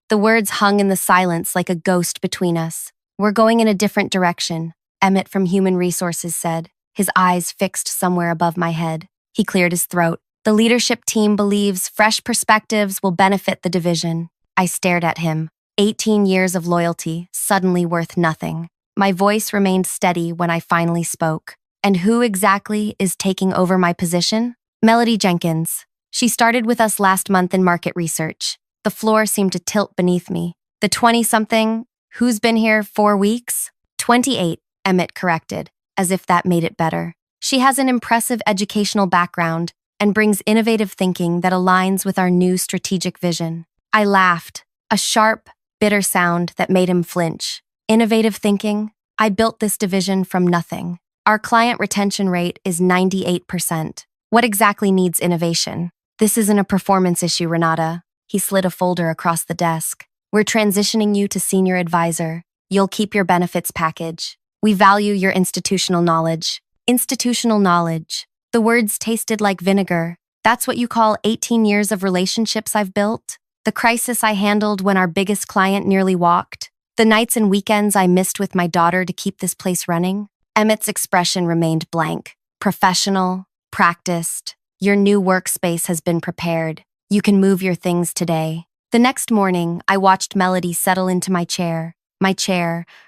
The words hung in the silence like a ghost between us. We're going in a different direction, Emmett from Human Resources said, his eyes fixed somewhere above my head. He cleared his throat. The leadership team believes fresh perspectives will benefit the division. I stared at him. 18 years of loyalty, suddenly worth nothing. My voice remained steady when I finally spoke. And who exactly is taking over my position? Melody Jenkins. She started with us last month in market research. The floor seemed to tilt beneath me. The 20-something, who's been here 4 weeks? 28, Emmett corrected, as if that made it better. She has an impressive educational background and brings innovative thinking that aligns with our new strategic vision. I laughed, a sharp, bitter sound that made him flinch. Innovative thinking? I built this division from nothing. Our client retention rate is 98%. What exactly needs innovation? This isn't a performance issue, Renata. He slid a folder across the desk. We're transitioning you to senior advisor. You'll keep your benefits package. We value your institutional knowledge. Institutional knowledge. The words tasted like vinegar. That's what you call 18 years of relationships I've built? The crisis I handled when our biggest client nearly walked? The nights and weekends I missed with my daughter to keep this place running? Emmett's expression remained blank. Professional, practiced. Your new workspace has been prepared. You can move your things today. The next morning, I watched Melody settle into my chair,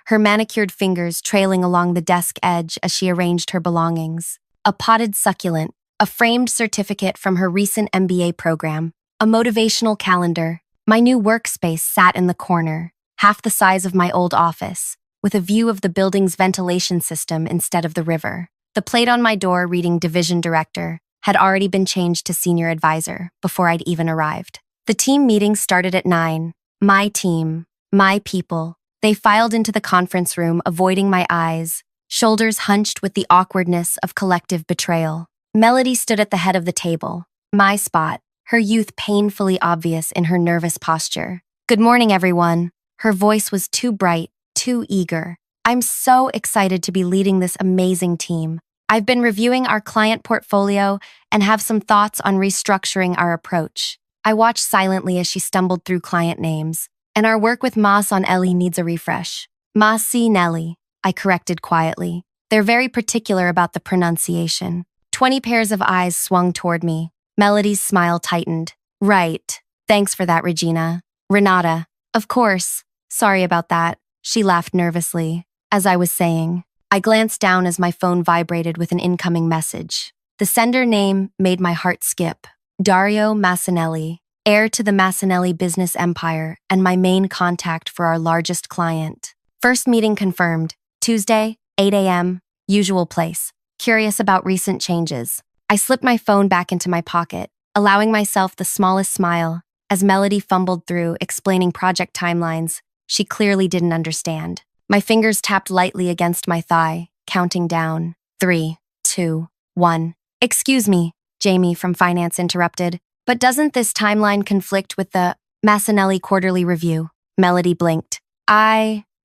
her manicured fingers trailing along the desk edge as she arranged her belongings. A potted succulent, a framed certificate from her recent MBA program, a motivational calendar. My new workspace sat in the corner, half the size of my old office, with a view of the building's ventilation system instead of the river. The plate on my door reading Division Director had already been changed to Senior Advisor before I'd even arrived. The team meeting started at 9. My team, my people. They filed into the conference room, avoiding my eyes, shoulders hunched with the awkwardness of collective betrayal. Melody stood at the head of the table, my spot, her youth painfully obvious in her nervous posture. Good morning, everyone. Her voice was too bright, too eager. I'm so excited to be leading this amazing team. I've been reviewing our client portfolio and have some thoughts on restructuring our approach. I watched silently as she stumbled through client names, and our work with Mas on Ellie needs a refresh. Mas C. Nelly, I corrected quietly. They're very particular about the pronunciation. 20 pairs of eyes swung toward me. Melody's smile tightened. Right. Thanks for that, Regina. Renata. Of course. Sorry about that. She laughed nervously. As I was saying, I glanced down as my phone vibrated with an incoming message. The sender name made my heart skip. Dario Massanelli, heir to the Massanelli business empire and my main contact for our largest client. First meeting confirmed. Tuesday, 8 a.m., usual place. Curious about recent changes. I slipped my phone back into my pocket, allowing myself the smallest smile as Melody fumbled through explaining project timelines she clearly didn't understand. My fingers tapped lightly against my thigh, counting down. 3, 2, 1. Excuse me, Jamie from Finance interrupted, but doesn't this timeline conflict with the Massanelli quarterly review? Melody blinked.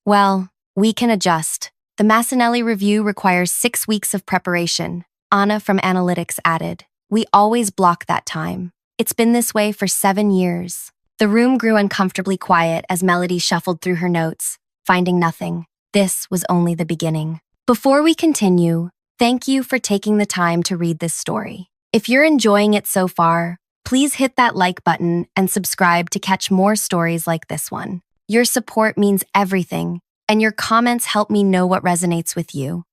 Well, we can adjust. The Massanelli review requires 6 weeks of preparation. Anna from Analytics added. We always block that time. It's been this way for 7 years. The room grew uncomfortably quiet as Melody shuffled through her notes, finding nothing. This was only the beginning. Before we continue, thank you for taking the time to read this story. If you're enjoying it so far, please hit that like button and subscribe to catch more stories like this one. Your support means everything, and your comments help me know what resonates with you.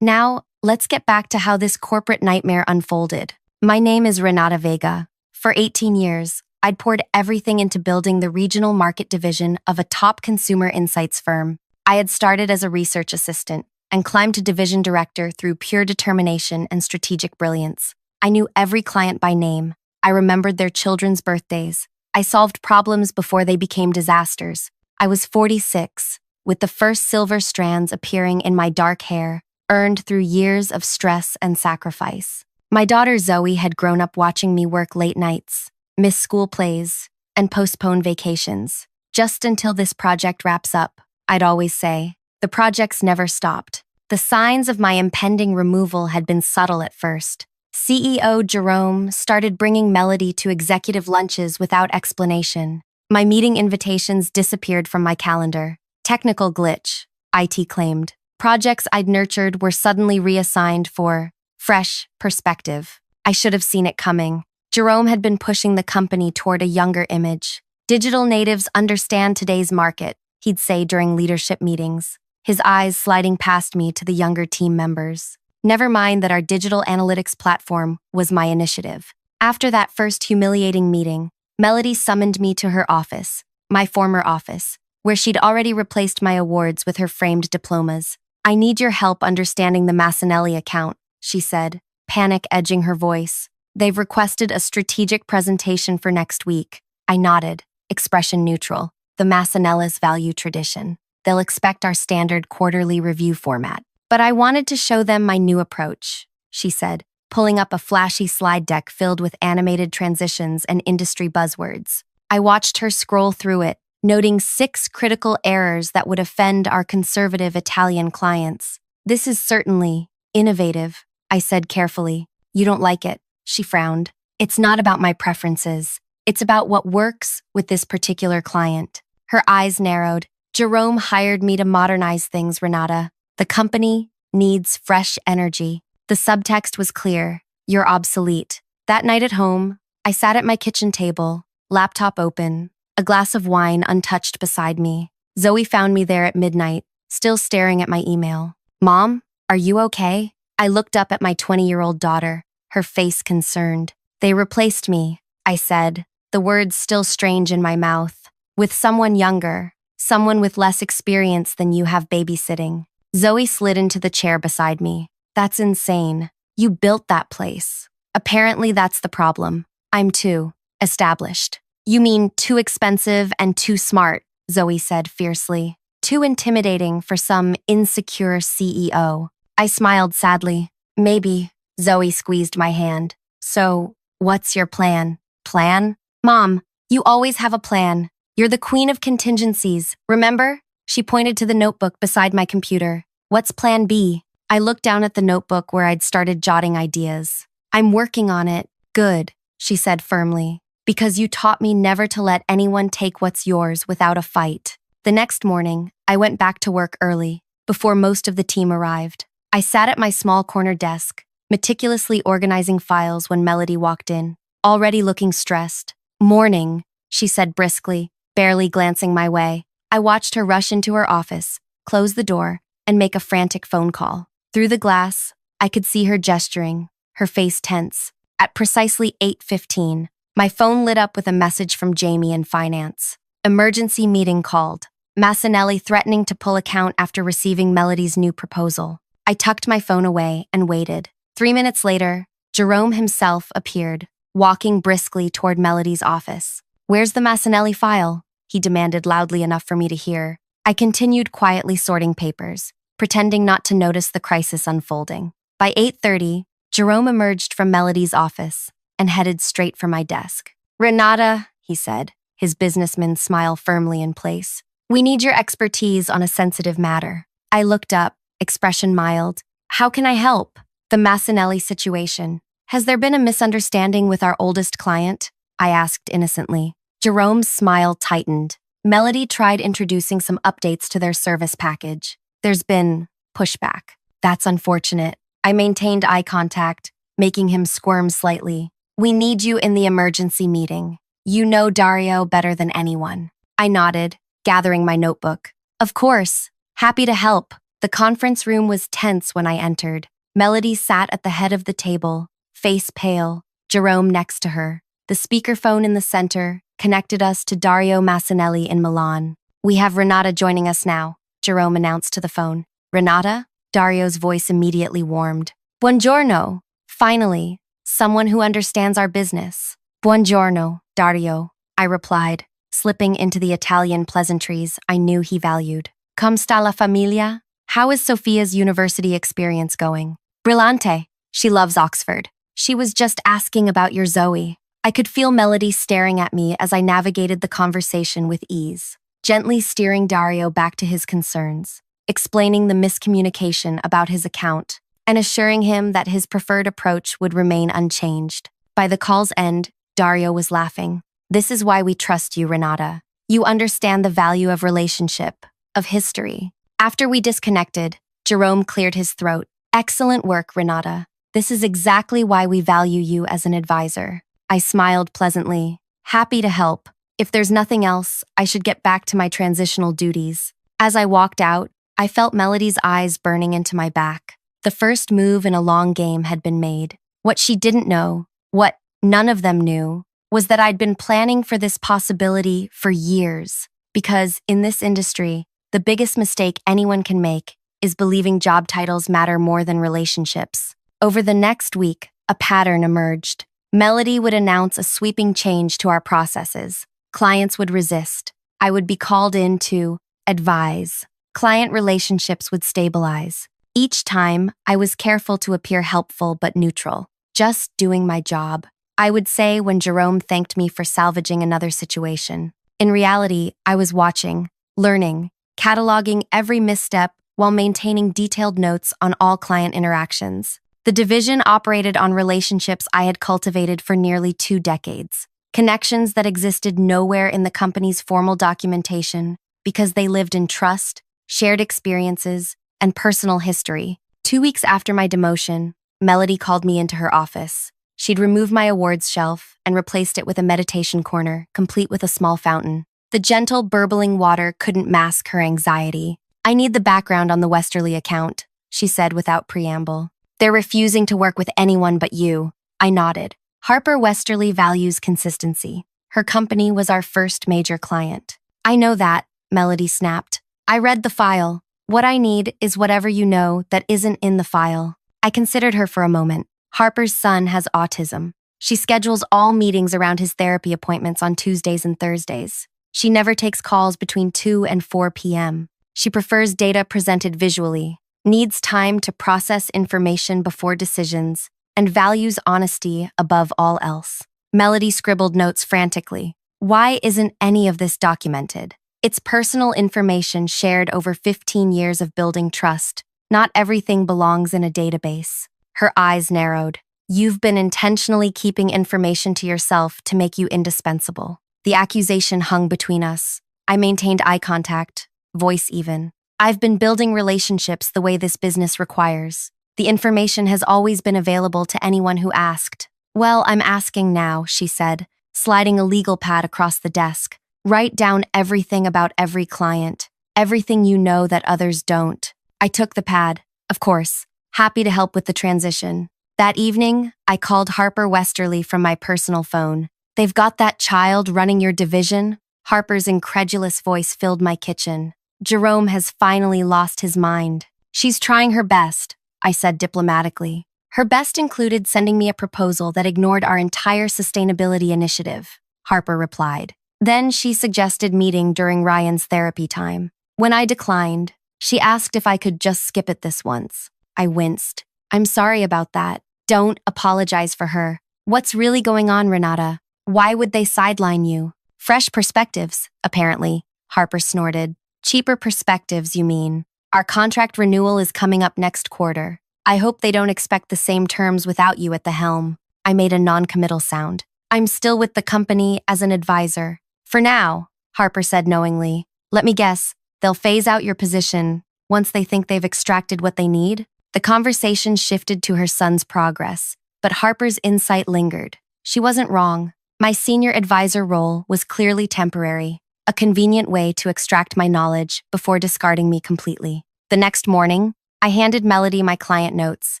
Now, let's get back to how this corporate nightmare unfolded. My name is Renata Vega. For 18 years, I'd poured everything into building the regional market division of a top consumer insights firm. I had started as a research assistant and climbed to division director through pure determination and strategic brilliance. I knew every client by name. I remembered their children's birthdays. I solved problems before they became disasters. I was 46, with the first silver strands appearing in my dark hair, earned through years of stress and sacrifice. My daughter Zoe had grown up watching me work late nights, miss school plays, and postpone vacations. Just until this project wraps up, I'd always say. The projects never stopped. The signs of my impending removal had been subtle at first. CEO Jerome started bringing Melody to executive lunches without explanation. My meeting invitations disappeared from my calendar. Technical glitch, IT claimed. Projects I'd nurtured were suddenly reassigned for fresh perspective. I should have seen it coming. Jerome had been pushing the company toward a younger image. Digital natives understand today's market, he'd say during leadership meetings, his eyes sliding past me to the younger team members. Never mind that our digital analytics platform was my initiative. After that first humiliating meeting, Melody summoned me to her office, my former office, where she'd already replaced my awards with her framed diplomas. "I need your help understanding the Massanelli account," she said, panic edging her voice. "They've requested a strategic presentation for next week." I nodded, expression neutral. The Massanellas value tradition. They'll expect our standard quarterly review format. "But I wanted to show them my new approach," she said, pulling up a flashy slide deck filled with animated transitions and industry buzzwords. I watched her scroll through it, noting 6 critical errors that would offend our conservative Italian clients. "This is certainly innovative," I said carefully. "You don't like it," she frowned. "It's not about my preferences. It's about what works with this particular client." Her eyes narrowed. "Jerome hired me to modernize things, Renata. The company needs fresh energy." The subtext was clear. "You're obsolete." That night at home, I sat at my kitchen table, laptop open, a glass of wine untouched beside me. Zoe found me there at midnight, still staring at my email. "Mom, are you okay?" I looked up at my 20-year-old daughter, her face concerned. "They replaced me," I said, the words still strange in my mouth, "with someone younger, someone with less experience than you have babysitting." Zoe slid into the chair beside me. "That's insane. You built that place." "Apparently that's the problem. I'm too established." "You mean too expensive and too smart," Zoe said fiercely. "Too intimidating for some insecure CEO." I smiled sadly. "Maybe." Zoe squeezed my hand. "So, what's your plan?" "Plan? Mom, you always have a plan. You're the queen of contingencies, remember?" She pointed to the notebook beside my computer. "What's plan B?" I looked down at the notebook where I'd started jotting ideas. "I'm working on it." "Good," she said firmly, "because you taught me never to let anyone take what's yours without a fight." The next morning, I went back to work early, before most of the team arrived. I sat at my small corner desk, meticulously organizing files when Melody walked in, already looking stressed. "Morning," she said briskly, barely glancing my way. I watched her rush into her office, close the door, and make a frantic phone call. Through the glass, I could see her gesturing, her face tense. At precisely 8:15, my phone lit up with a message from Jamie in finance. "Emergency meeting called. Massanelli threatening to pull account after receiving Melody's new proposal." I tucked my phone away and waited. 3 minutes later, Jerome himself appeared, walking briskly toward Melody's office. "Where's the Massanelli file?" he demanded loudly enough for me to hear. I continued quietly sorting papers, pretending not to notice the crisis unfolding. By 8:30, Jerome emerged from Melody's office and headed straight for my desk. "Renata," he said, his businessman smile firmly in place, "we need your expertise on a sensitive matter." I looked up, expression mild. "How can I help?" "The Massanelli situation. Has there been a misunderstanding with our oldest client?" I asked innocently. Jerome's smile tightened. Melody tried introducing some updates to their service package. "There's been pushback." "That's unfortunate." I maintained eye contact, making him squirm slightly. "We need you in the emergency meeting. You know Dario better than anyone." I nodded, gathering my notebook. "Of course. Happy to help." The conference room was tense when I entered. Melody sat at the head of the table, face pale, Jerome next to her. The speakerphone in the center connected us to Dario Massanelli in Milan. "We have Renata joining us now," Jerome announced to the phone. "Renata?" Dario's voice immediately warmed. "Buongiorno. Finally, someone who understands our business." "Buongiorno, Dario," I replied, slipping into the Italian pleasantries I knew he valued. "Come sta la famiglia?" "How is Sophia's university experience going?" "Brillante. She loves Oxford. She was just asking about your Zoe." I could feel Melody staring at me as I navigated the conversation with ease, gently steering Dario back to his concerns, explaining the miscommunication about his account, and assuring him that his preferred approach would remain unchanged. By the call's end, Dario was laughing. This is why we trust you, Renata. You understand the value of relationship, of history. After we disconnected, Jerome cleared his throat. Excellent work, Renata. This is exactly why we value you as an advisor. I smiled pleasantly, happy to help. If there's nothing else, I should get back to my transitional duties. As I walked out, I felt Melody's eyes burning into my back. The first move in a long game had been made. What she didn't know, what none of them knew, was that I'd been planning for this possibility for years. Because in this industry, the biggest mistake anyone can make is believing job titles matter more than relationships. Over the next week, a pattern emerged. Melody would announce a sweeping change to our processes. Clients would resist. I would be called in to advise. Client relationships would stabilize. Each time, I was careful to appear helpful but neutral, just doing my job. I would say when Jerome thanked me for salvaging another situation. In reality, I was watching, learning, cataloging every misstep while maintaining detailed notes on all client interactions. The division operated on relationships I had cultivated for nearly 2 decades, connections that existed nowhere in the company's formal documentation because they lived in trust, shared experiences, and personal history. 2 weeks after my demotion, Melody called me into her office. She'd removed my awards shelf and replaced it with a meditation corner, complete with a small fountain. The gentle, burbling water couldn't mask her anxiety. I need the background on the Westerly account, she said without preamble. They're refusing to work with anyone but you. I nodded. Harper Westerly values consistency. Her company was our first major client. I know that, Melody snapped. I read the file. What I need is whatever you know that isn't in the file. I considered her for a moment. Harper's son has autism. She schedules all meetings around his therapy appointments on Tuesdays and Thursdays. She never takes calls between 2 and 4 p.m. She prefers data presented visually, needs time to process information before decisions, and values honesty above all else. Melody scribbled notes frantically. Why isn't any of this documented? It's personal information shared over 15 years of building trust. Not everything belongs in a database. Her eyes narrowed. You've been intentionally keeping information to yourself to make you indispensable. The accusation hung between us. I maintained eye contact, voice even. I've been building relationships the way this business requires. The information has always been available to anyone who asked. Well, I'm asking now, she said, sliding a legal pad across the desk. Write down everything about every client, everything you know that others don't. I took the pad, of course, happy to help with the transition. That evening, I called Harper Westerly from my personal phone. They've got that child running your division? Harper's incredulous voice filled my kitchen. Jerome has finally lost his mind. She's trying her best, I said diplomatically. Her best included sending me a proposal that ignored our entire sustainability initiative, Harper replied. Then she suggested meeting during Ryan's therapy time. When I declined, she asked if I could just skip it this once. I winced. I'm sorry about that. Don't apologize for her. What's really going on, Renata? Why would they sideline you? Fresh perspectives, apparently, Harper snorted. Cheaper perspectives, you mean? Our contract renewal is coming up next quarter. I hope they don't expect the same terms without you at the helm. I made a non-committal sound. I'm still with the company as an advisor. For now, Harper said knowingly. Let me guess, they'll phase out your position once they think they've extracted what they need? The conversation shifted to her son's progress, but Harper's insight lingered. She wasn't wrong. My senior advisor role was clearly temporary, a convenient way to extract my knowledge before discarding me completely. The next morning, I handed Melody my client notes,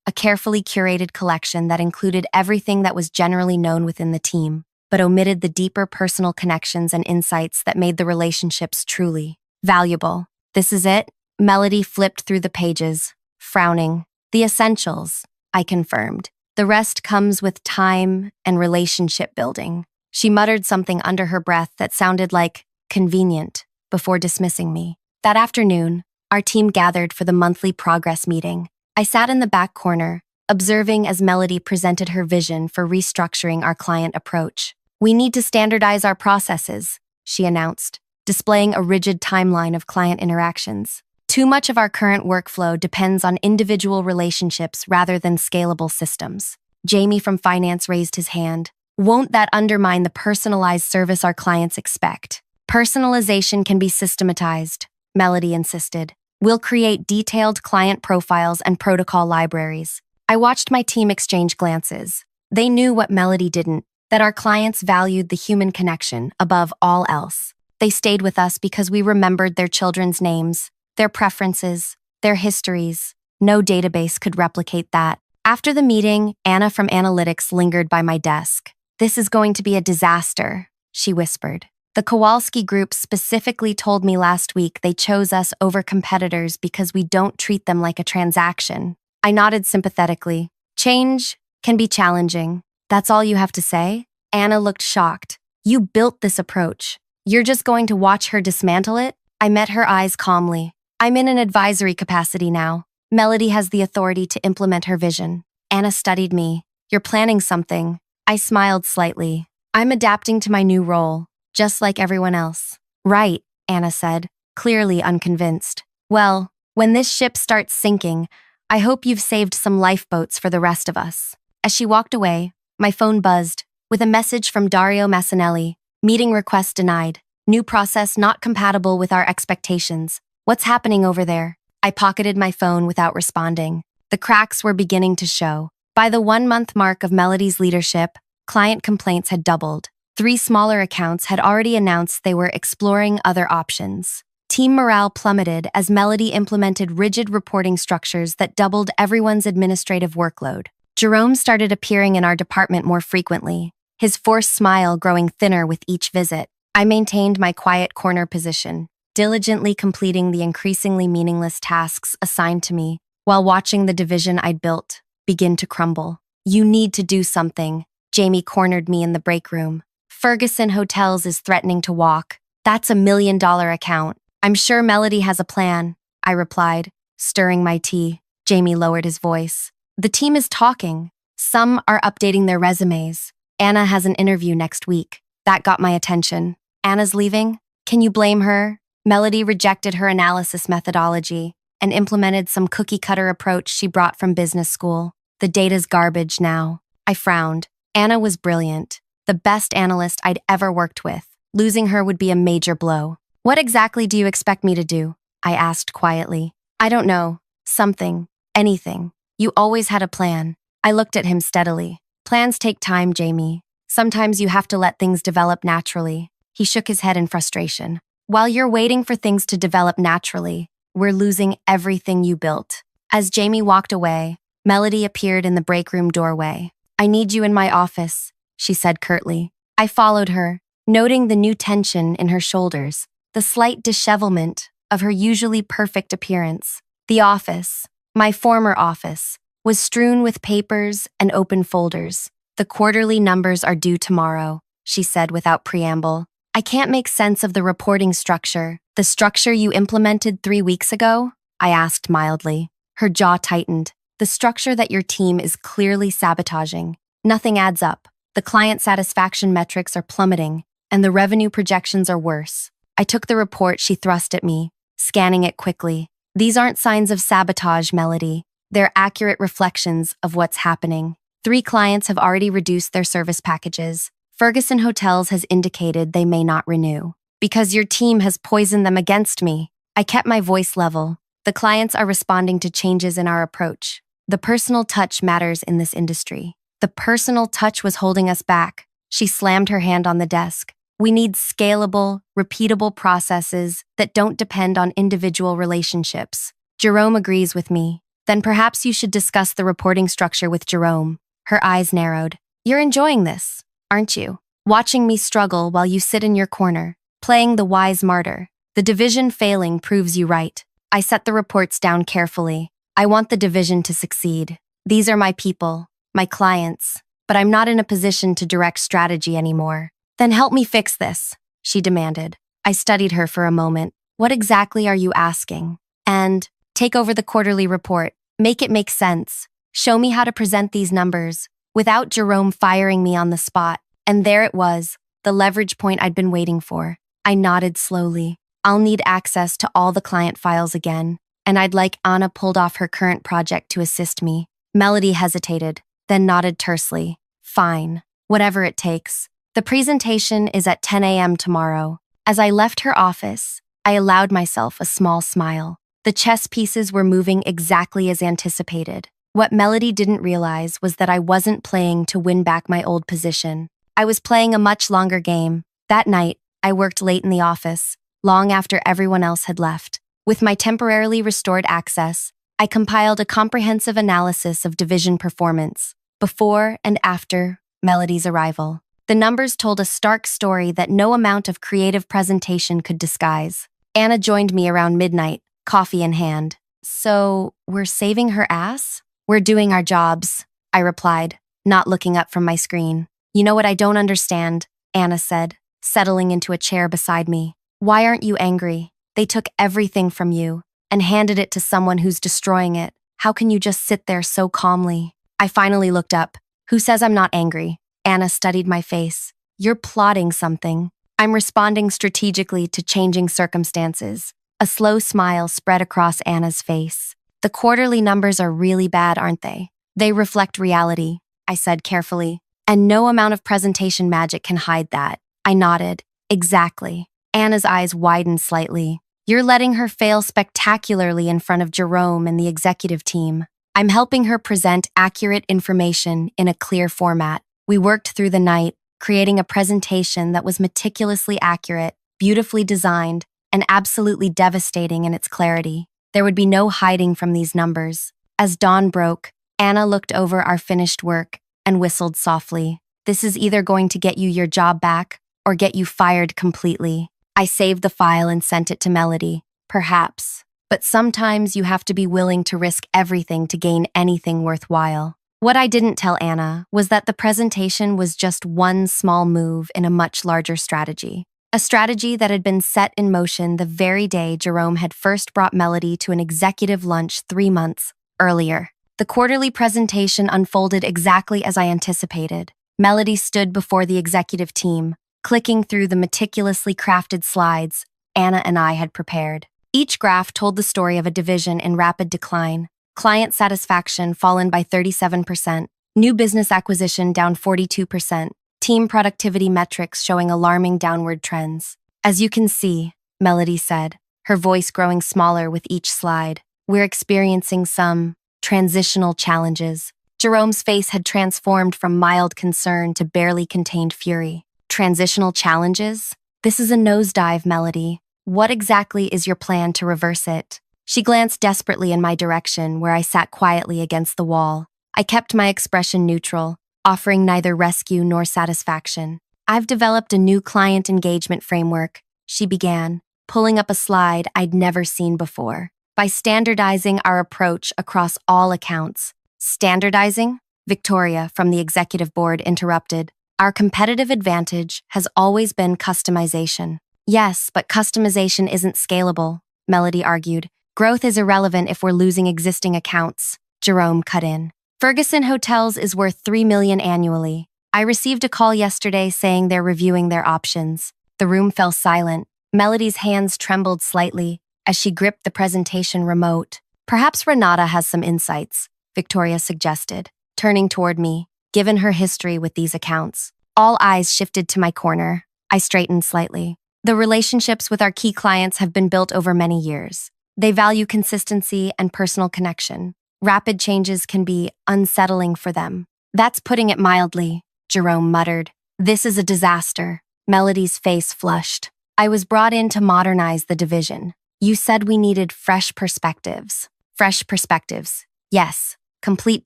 a carefully curated collection that included everything that was generally known within the team, but omitted the deeper personal connections and insights that made the relationships truly valuable. This is it? Melody flipped through the pages, frowning. The essentials, I confirmed. The rest comes with time and relationship building. She muttered something under her breath that sounded like convenient before dismissing me. That afternoon, our team gathered for the monthly progress meeting. I sat in the back corner, observing as Melody presented her vision for restructuring our client approach. We need to standardize our processes, she announced, displaying a rigid timeline of client interactions. Too much of our current workflow depends on individual relationships rather than scalable systems. Jamie from finance raised his hand. Won't that undermine the personalized service our clients expect? Personalization can be systematized, Melody insisted. We'll create detailed client profiles and protocol libraries. I watched my team exchange glances. They knew what Melody didn't, that our clients valued the human connection above all else. They stayed with us because we remembered their children's names, their preferences, their histories. No database could replicate that. After the meeting, Anna from Analytics lingered by my desk. "This is going to be a disaster," she whispered. "The Kowalski Group specifically told me last week they chose us over competitors because we don't treat them like a transaction." I nodded sympathetically. "Change can be challenging. That's all you have to say?" Anna looked shocked. "You built this approach. You're just going to watch her dismantle it?" I met her eyes calmly. "I'm in an advisory capacity now. Melody has the authority to implement her vision." Anna studied me. "You're planning something." I smiled slightly. "I'm adapting to my new role, just like everyone else." "Right," Anna said, clearly unconvinced. "Well, when this ship starts sinking, I hope you've saved some lifeboats for the rest of us." As she walked away, my phone buzzed with a message from Dario Massanelli. "Meeting request denied. New process not compatible with our expectations. What's happening over there?" I pocketed my phone without responding. The cracks were beginning to show. By the 1-month mark of Melody's leadership, client complaints had doubled. 3 smaller accounts had already announced they were exploring other options. Team morale plummeted as Melody implemented rigid reporting structures that doubled everyone's administrative workload. Jerome started appearing in our department more frequently, his forced smile growing thinner with each visit. I maintained my quiet corner position, diligently completing the increasingly meaningless tasks assigned to me, while watching the division I'd built begin to crumble. "You need to do something," Jamie cornered me in the break room. "Ferguson Hotels is threatening to walk. That's $1 million account. I'm sure Melody has a plan," I replied, stirring my tea. Jamie lowered his voice. "The team is talking. Some are updating their resumes. Anna has an interview next week." That got my attention. "Anna's leaving? Can you blame her?" Melody rejected her analysis methodology and implemented some cookie-cutter approach she brought from business school. "The data's garbage now." I frowned. Anna was brilliant, the best analyst I'd ever worked with. Losing her would be a major blow. "What exactly do you expect me to do?" I asked quietly. "I don't know. Something. Anything. You always had a plan." I looked at him steadily. "Plans take time, Jamie. Sometimes you have to let things develop naturally." He shook his head in frustration. "While you're waiting for things to develop naturally, we're losing everything you built." As Jamie walked away, Melody appeared in the break room doorway. "I need you in my office," she said curtly. I followed her, noting the new tension in her shoulders, the slight dishevelment of her usually perfect appearance. The office, my former office, was strewn with papers and open folders. "The quarterly numbers are due tomorrow," she said without preamble. "I can't make sense of the reporting structure." "The structure you implemented 3 weeks ago?" I asked mildly. Her jaw tightened. "The structure that your team is clearly sabotaging. Nothing adds up. The client satisfaction metrics are plummeting, and the revenue projections are worse." I took the report she thrust at me, scanning it quickly. "These aren't signs of sabotage, Melody. They're accurate reflections of what's happening. 3 clients have already reduced their service packages. Ferguson Hotels has indicated they may not renew. Because your team has poisoned them against me." I kept my voice level. "The clients are responding to changes in our approach. The personal touch matters in this industry." The personal touch was holding us back. She slammed her hand on the desk. "We need scalable, repeatable processes that don't depend on individual relationships." Jerome agrees with me. "Then perhaps you should discuss the reporting structure with Jerome." Her eyes narrowed. "You're enjoying this, aren't you? Watching me struggle while you sit in your corner, playing the wise martyr. The division failing proves you right." I set the reports down carefully. "I want the division to succeed. These are my people, my clients, but I'm not in a position to direct strategy anymore." "Then help me fix this," she demanded. I studied her for a moment. "What exactly are you asking?" "And take over the quarterly report. Make it make sense. Show me how to present these numbers without Jerome firing me on the spot." And there it was, the leverage point I'd been waiting for. I nodded slowly. "I'll need access to all the client files again, and I'd like Anna pulled off her current project to assist me." Melody hesitated, then nodded tersely. "Fine. Whatever it takes. The presentation is at 10 a.m. tomorrow. As I left her office, I allowed myself a small smile. The chess pieces were moving exactly as anticipated. What Melody didn't realize was that I wasn't playing to win back my old position. I was playing a much longer game. That night, I worked late in the office, long after everyone else had left. With my temporarily restored access, I compiled a comprehensive analysis of division performance, before and after Melody's arrival. The numbers told a stark story that no amount of creative presentation could disguise. Anna joined me around midnight, coffee in hand. "So, we're saving her ass?" "We're doing our jobs," I replied, not looking up from my screen. "You know what I don't understand," Anna said, settling into a chair beside me. "Why aren't you angry? They took everything from you and handed it to someone who's destroying it. How can you just sit there so calmly?" I finally looked up. "Who says I'm not angry?" Anna studied my face. "You're plotting something." "I'm responding strategically to changing circumstances." A slow smile spread across Anna's face. "The quarterly numbers are really bad, aren't they?" "They reflect reality," I said carefully. "And no amount of presentation magic can hide that." I nodded. "Exactly." Anna's eyes widened slightly. "You're letting her fail spectacularly in front of Jerome and the executive team." "I'm helping her present accurate information in a clear format." We worked through the night, creating a presentation that was meticulously accurate, beautifully designed, and absolutely devastating in its clarity. There would be no hiding from these numbers. As dawn broke, Anna looked over our finished work and whistled softly. "This is either going to get you your job back or get you fired completely." I saved the file and sent it to Melody. "Perhaps. But sometimes you have to be willing to risk everything to gain anything worthwhile." What I didn't tell Anna was that the presentation was just one small move in a much larger strategy. A strategy that had been set in motion the very day Jerome had first brought Melody to an executive lunch 3 months earlier. The quarterly presentation unfolded exactly as I anticipated. Melody stood before the executive team, clicking through the meticulously crafted slides Anna and I had prepared. Each graph told the story of a division in rapid decline. Client satisfaction fallen by 37%, new business acquisition down 42%, team productivity metrics showing alarming downward trends. "As you can see," Melody said, her voice growing smaller with each slide, "we're experiencing some transitional challenges." Jerome's face had transformed from mild concern to barely contained fury. "Transitional challenges? This is a nosedive, Melody. What exactly is your plan to reverse it?" She glanced desperately in my direction, where I sat quietly against the wall. I kept my expression neutral, offering neither rescue nor satisfaction. "I've developed a new client engagement framework," she began, pulling up a slide I'd never seen before. "By standardizing our approach across all accounts." "Standardizing?" Victoria, from the executive board, interrupted. "Our competitive advantage has always been customization." "Yes, but customization isn't scalable," Melody argued. "Growth is irrelevant if we're losing existing accounts," Jerome cut in. "Ferguson Hotels is worth $3 million annually. I received a call yesterday saying they're reviewing their options." The room fell silent. Melody's hands trembled slightly as she gripped the presentation remote. "Perhaps Renata has some insights," Victoria suggested, turning toward me, given her history with these accounts. All eyes shifted to my corner. I straightened slightly. "The relationships with our key clients have been built over many years. They value consistency and personal connection. Rapid changes can be unsettling for them." "That's putting it mildly," Jerome muttered. "This is a disaster." Melody's face flushed. "I was brought in to modernize the division. You said we needed fresh perspectives." "Fresh perspectives. Yes. Complete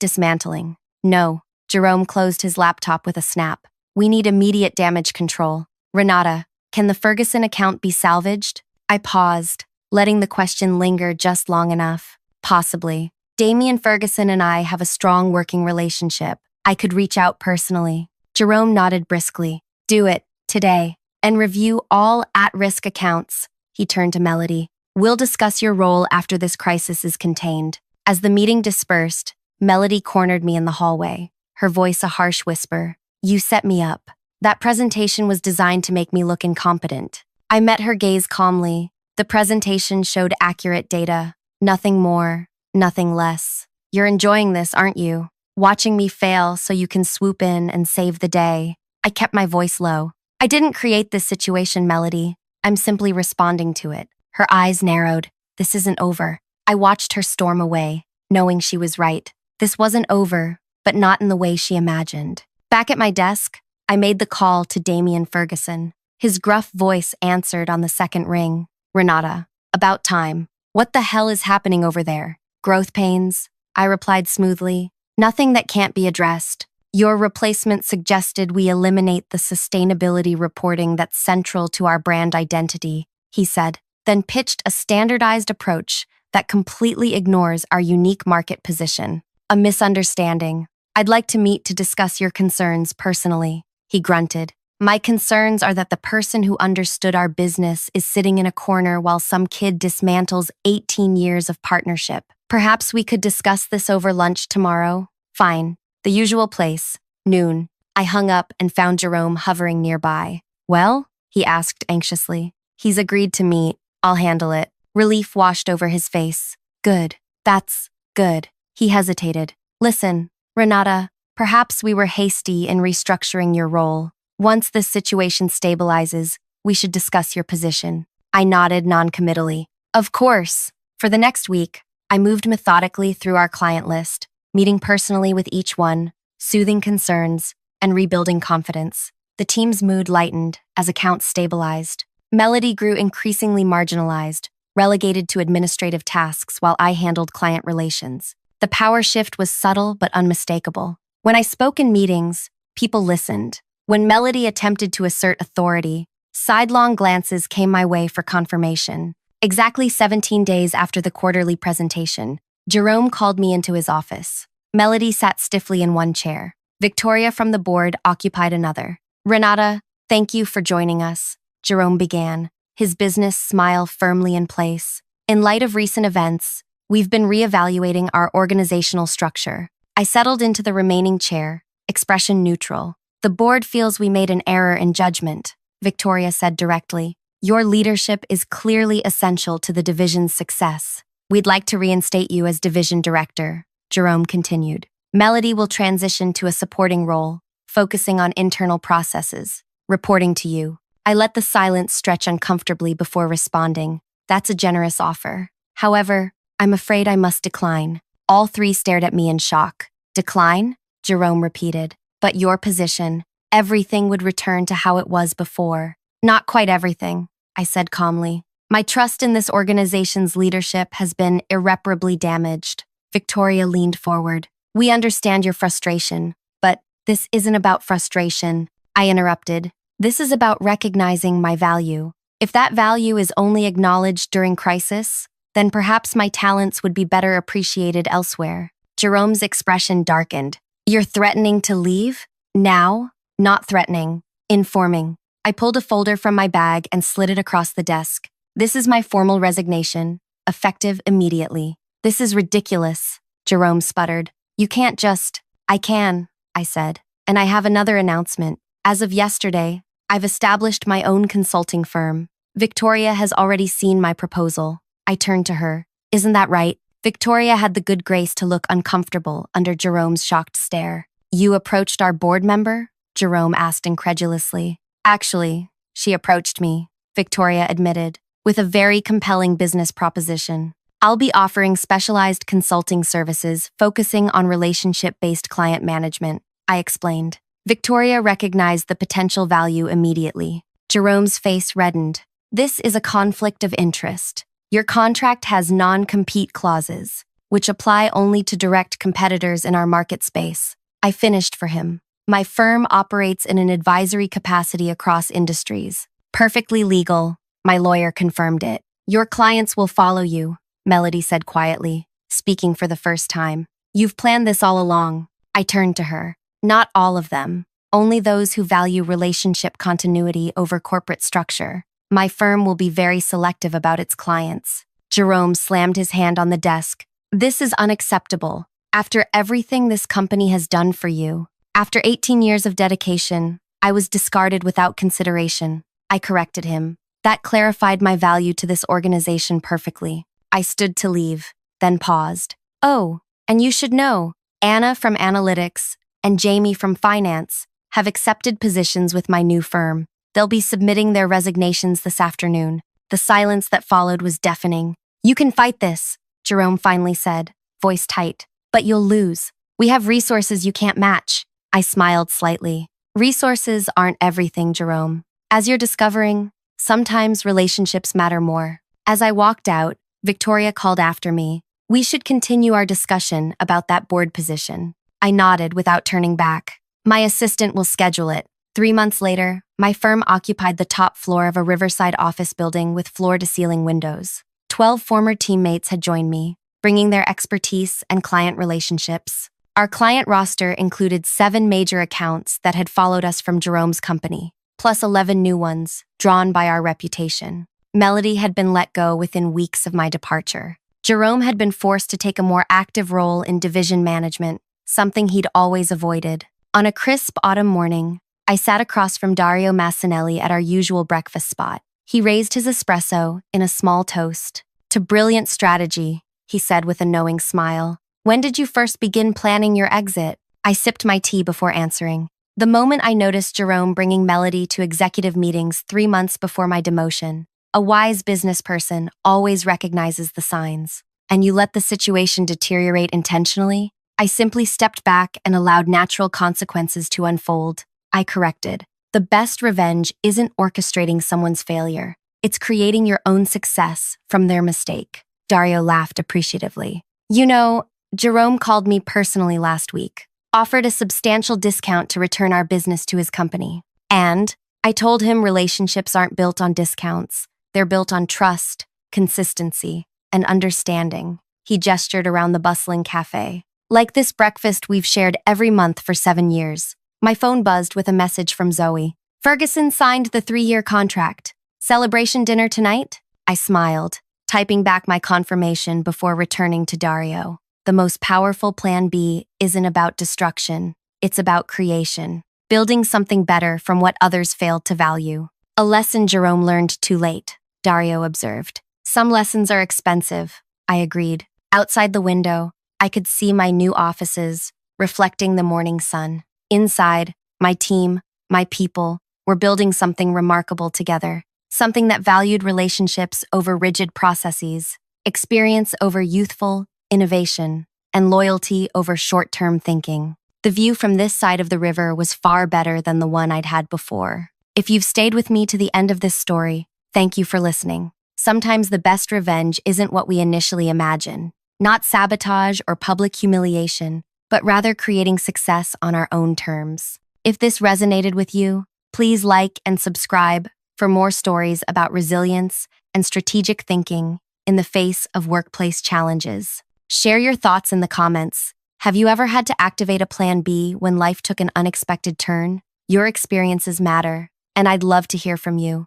dismantling." "No." Jerome closed his laptop with a snap. "We need immediate damage control. Renata, can the Ferguson account be salvaged?" I paused, letting the question linger just long enough. "Possibly. Damian Ferguson and I have a strong working relationship. I could reach out personally." Jerome nodded briskly. "Do it, today, and review all at-risk accounts." He turned to Melody. "We'll discuss your role after this crisis is contained." As the meeting dispersed, Melody cornered me in the hallway, her voice a harsh whisper. "You set me up. That presentation was designed to make me look incompetent." I met her gaze calmly. The presentation showed accurate data. Nothing more, nothing less. "You're enjoying this, aren't you?" watching me fail so you can swoop in and save the day. I kept my voice low. I didn't create this situation, Melody. I'm simply responding to it. Her eyes narrowed. This isn't over. I watched her storm away, knowing she was right. This wasn't over, but not in the way she imagined. Back at my desk, I made the call to Damian Ferguson. His gruff voice answered on the second ring. Renata, about time. What the hell is happening over there? Growth pains? I replied smoothly. Nothing that can't be addressed. Your replacement suggested we eliminate the sustainability reporting that's central to our brand identity, he said, then pitched a standardized approach that completely ignores our unique market position. A misunderstanding. I'd like to meet to discuss your concerns personally, he grunted. My concerns are that the person who understood our business is sitting in a corner while some kid dismantles 18 years of partnership. Perhaps we could discuss this over lunch tomorrow? Fine. The usual place, noon. I hung up and found Jerome hovering nearby. Well? He asked anxiously. He's agreed to meet. I'll handle it. Relief washed over his face. Good. That's good. He hesitated. Listen, Renata, perhaps we were hasty in restructuring your role. Once this situation stabilizes, we should discuss your position. I nodded noncommittally. Of course. For the next week, I moved methodically through our client list, meeting personally with each one, soothing concerns, and rebuilding confidence. The team's mood lightened as accounts stabilized. Melody grew increasingly marginalized, relegated to administrative tasks while I handled client relations. The power shift was subtle but unmistakable. When I spoke in meetings, people listened. When Melody attempted to assert authority, sidelong glances came my way for confirmation. Exactly 17 days after the quarterly presentation, Jerome called me into his office. Melody sat stiffly in one chair. Victoria from the board occupied another. Renata, thank you for joining us, Jerome began, his business smile firmly in place. In light of recent events, we've been reevaluating our organizational structure. I settled into the remaining chair, expression neutral. The board feels we made an error in judgment, Victoria said directly. Your leadership is clearly essential to the division's success. We'd like to reinstate you as division director, Jerome continued. Melody will transition to a supporting role, focusing on internal processes, reporting to you. I let the silence stretch uncomfortably before responding. That's a generous offer. However, I'm afraid I must decline. All three stared at me in shock. Decline? Jerome repeated. But your position, everything would return to how it was before. Not quite everything, I said calmly. My trust in this organization's leadership has been irreparably damaged. Victoria leaned forward. We understand your frustration, but this isn't about frustration, I interrupted. This is about recognizing my value. If that value is only acknowledged during crisis, then perhaps my talents would be better appreciated elsewhere. Jerome's expression darkened. You're threatening to leave? Now? Not threatening. Informing. I pulled a folder from my bag and slid it across the desk. This is my formal resignation, effective immediately. This is ridiculous, Jerome sputtered. You can't just… I can, I said. And I have another announcement. As of yesterday, I've established my own consulting firm. Victoria has already seen my proposal. I turned to her. Isn't that right? Victoria had the good grace to look uncomfortable under Jerome's shocked stare. You approached our board member? Jerome asked incredulously. Actually, she approached me, Victoria admitted, with a very compelling business proposition. I'll be offering specialized consulting services focusing on relationship-based client management, I explained. Victoria recognized the potential value immediately. Jerome's face reddened. This is a conflict of interest. Your contract has non-compete clauses, which apply only to direct competitors in our market space. I finished for him. My firm operates in an advisory capacity across industries. Perfectly legal, my lawyer confirmed it. Your clients will follow you, Melody said quietly, speaking for the first time. You've planned this all along. I turned to her. Not all of them. Only those who value relationship continuity over corporate structure. My firm will be very selective about its clients. Jerome slammed his hand on the desk. This is unacceptable. After everything this company has done for you, after 18 years of dedication, I was discarded without consideration. I corrected him. That clarified my value to this organization perfectly. I stood to leave, then paused. Oh, and you should know, Anna from analytics and Jamie from finance have accepted positions with my new firm. They'll be submitting their resignations this afternoon. The silence that followed was deafening. You can fight this, Jerome finally said, voice tight. But you'll lose. We have resources you can't match. I smiled slightly. Resources aren't everything, Jerome. As you're discovering, sometimes relationships matter more. As I walked out, Victoria called after me. We should continue our discussion about that board position. I nodded without turning back. My assistant will schedule it. 3 months later, my firm occupied the top floor of a riverside office building with floor-to-ceiling windows. 12 former teammates had joined me, bringing their expertise and client relationships. Our client roster included 7 major accounts that had followed us from Jerome's company, plus 11 new ones, drawn by our reputation. Melody had been let go within weeks of my departure. Jerome had been forced to take a more active role in division management, something he'd always avoided. On a crisp autumn morning, I sat across from Dario Massinelli at our usual breakfast spot. He raised his espresso in a small toast. "To brilliant strategy," he said with a knowing smile. "When did you first begin planning your exit?" I sipped my tea before answering. The moment I noticed Jerome bringing Melody to executive meetings 3 months before my demotion. A wise business person always recognizes the signs. "And you let the situation deteriorate intentionally?" I simply stepped back and allowed natural consequences to unfold. I corrected. The best revenge isn't orchestrating someone's failure. It's creating your own success from their mistake. Dario laughed appreciatively. "You know, Jerome called me personally last week, offered a substantial discount to return our business to his company. And I told him relationships aren't built on discounts. They're built on trust, consistency, and understanding." He gestured around the bustling cafe. "Like this breakfast we've shared every month for 7 years. My phone buzzed with a message from Zoe. "Ferguson signed the 3-year contract. Celebration dinner tonight?" I smiled, typing back my confirmation before returning to Dario. The most powerful plan B isn't about destruction. It's about creation, building something better from what others failed to value. "A lesson Jerome learned too late," Dario observed. "Some lessons are expensive," I agreed. Outside the window, I could see my new offices, reflecting the morning sun. Inside, my team, my people, were building something remarkable together. Something that valued relationships over rigid processes, experience over youthful innovation, and loyalty over short-term thinking. The view from this side of the river was far better than the one I'd had before. If you've stayed with me to the end of this story, thank you for listening. Sometimes the best revenge isn't what we initially imagine. Not sabotage or public humiliation, but rather creating success on our own terms. If this resonated with you, please like and subscribe for more stories about resilience and strategic thinking in the face of workplace challenges. Share your thoughts in the comments. Have you ever had to activate a plan B when life took an unexpected turn? Your experiences matter, and I'd love to hear from you.